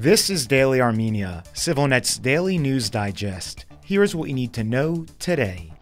This is Daily Armenia, ＳիվիլNeթ's daily news digest. Here's what you need to know today.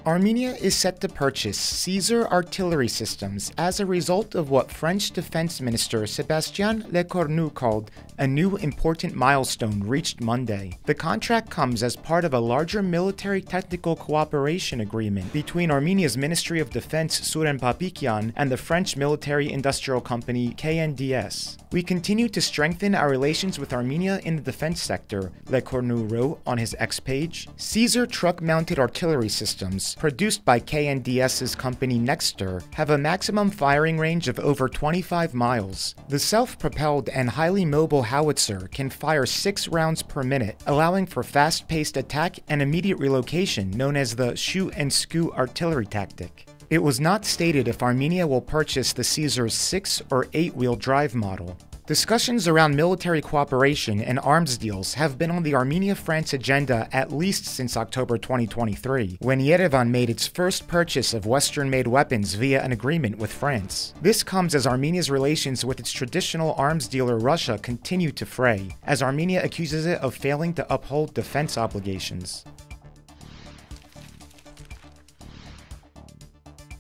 Armenia is set to purchase Caesar artillery systems as a result of what French Defense Minister Sébastien Lecornu called a new important milestone reached Monday. The contract comes as part of a larger military technical cooperation agreement between Armenia's Ministry of Defense Suren Papikyan and the French military industrial company KNDS. We continue to strengthen our relations with Armenia in the defense sector, Lecornu wrote on his X page. Caesar truck-mounted artillery systems, produced by KNDS's company Nexter, have a maximum firing range of over 25 miles. The self-propelled and highly mobile howitzer can fire 6 rounds per minute, allowing for fast-paced attack and immediate relocation, known as the shoot-and-scoot artillery tactic. It was not stated if Armenia will purchase the Caesar's 6- or 8-wheel drive model. Discussions around military cooperation and arms deals have been on the Armenia-France agenda at least since October 2023, when Yerevan made its first purchase of Western-made weapons via an agreement with France. This comes as Armenia's relations with its traditional arms dealer Russia continue to fray, as Armenia accuses it of failing to uphold defense obligations.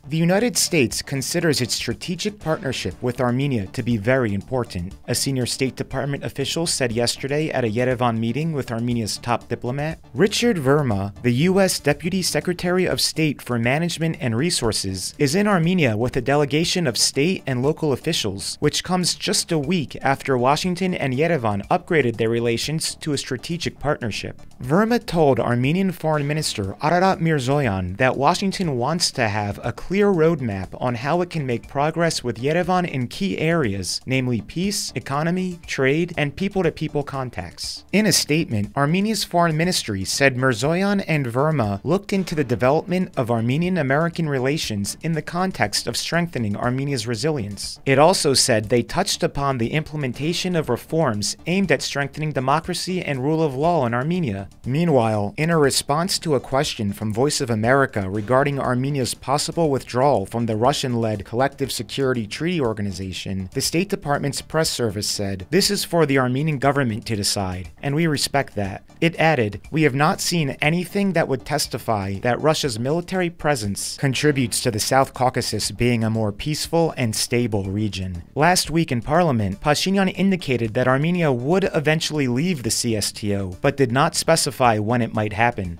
The United States considers its strategic partnership with Armenia to be very important, a senior State Department official said yesterday at a Yerevan meeting with Armenia's top diplomat. Richard Verma, the U.S. Deputy Secretary of State for Management and Resources, is in Armenia with a delegation of state and local officials, which comes just a week after Washington and Yerevan upgraded their relations to a strategic partnership. Verma told Armenian Foreign Minister Ararat Mirzoyan that Washington wants to have a clear roadmap on how it can make progress with Yerevan in key areas, namely peace, economy, trade, and people-to-people contacts. In a statement, Armenia's foreign ministry said Mirzoyan and Verma looked into the development of Armenian-American relations in the context of strengthening Armenia's resilience. It also said they touched upon the implementation of reforms aimed at strengthening democracy and rule of law in Armenia. Meanwhile, in a response to a question from Voice of America regarding Armenia's possible withdrawal from the Russian-led Collective Security Treaty Organization, the State Department's press service said, "This is for the Armenian government to decide, and we respect that." It added, "We have not seen anything that would testify that Russia's military presence contributes to the South Caucasus being a more peaceful and stable region." Last week in Parliament, Pashinyan indicated that Armenia would eventually leave the CSTO, but did not specify when it might happen.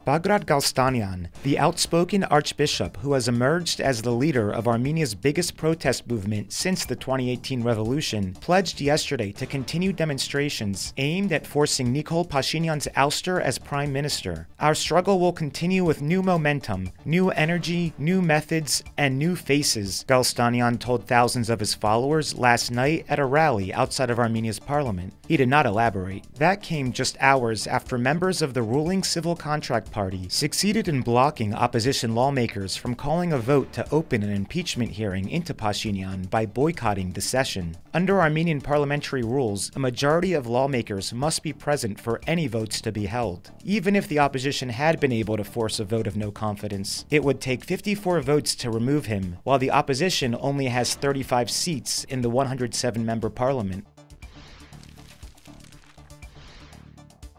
Bagrat Galstanyan, the outspoken archbishop who has emerged as the leader of Armenia's biggest protest movement since the 2018 revolution, pledged yesterday to continue demonstrations aimed at forcing Nikol Pashinyan's ouster as prime minister. "Our struggle will continue with new momentum, new energy, new methods, and new faces," Galstanyan told thousands of his followers last night at a rally outside of Armenia's parliament. He did not elaborate. That came just hours after members of the ruling Civil Contract Party succeeded in blocking opposition lawmakers from calling a vote to open an impeachment hearing into Pashinyan by boycotting the session. Under Armenian parliamentary rules, a majority of lawmakers must be present for any votes to be held. Even if the opposition had been able to force a vote of no confidence, it would take 54 votes to remove him, while the opposition only has 35 seats in the 107-member parliament.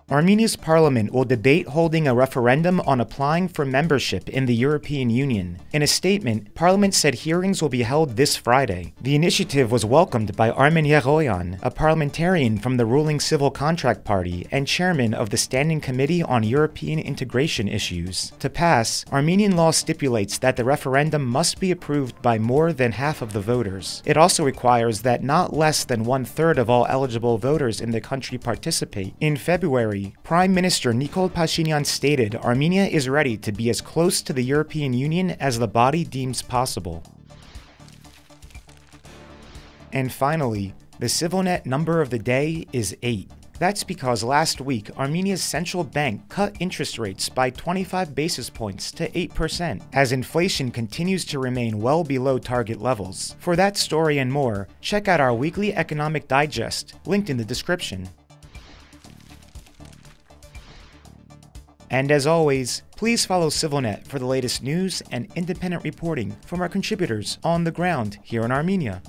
Armenia's parliament will debate holding a referendum on applying for membership in the European Union. In a statement, Parliament said hearings will be held this Friday. The initiative was welcomed by Armen Yerevan, a parliamentarian from the ruling Civil Contract Party and chairman of the Standing Committee on European Integration Issues. To pass, Armenian law stipulates that the referendum must be approved by more than half of the voters. It also requires that not less than 1/3 of all eligible voters in the country participate. In February, Prime Minister Nikol Pashinyan stated Armenia is ready to be as close to the European Union as the body deems possible. And finally, the SivilNet number of the day is 8. That's because last week, Armenia's central bank cut interest rates by 25 basis points to 8%, as inflation continues to remain well below target levels. For that story and more, check out our weekly economic digest, linked in the description. And as always, please follow CivilNet for the latest news and independent reporting from our contributors on the ground here in Armenia.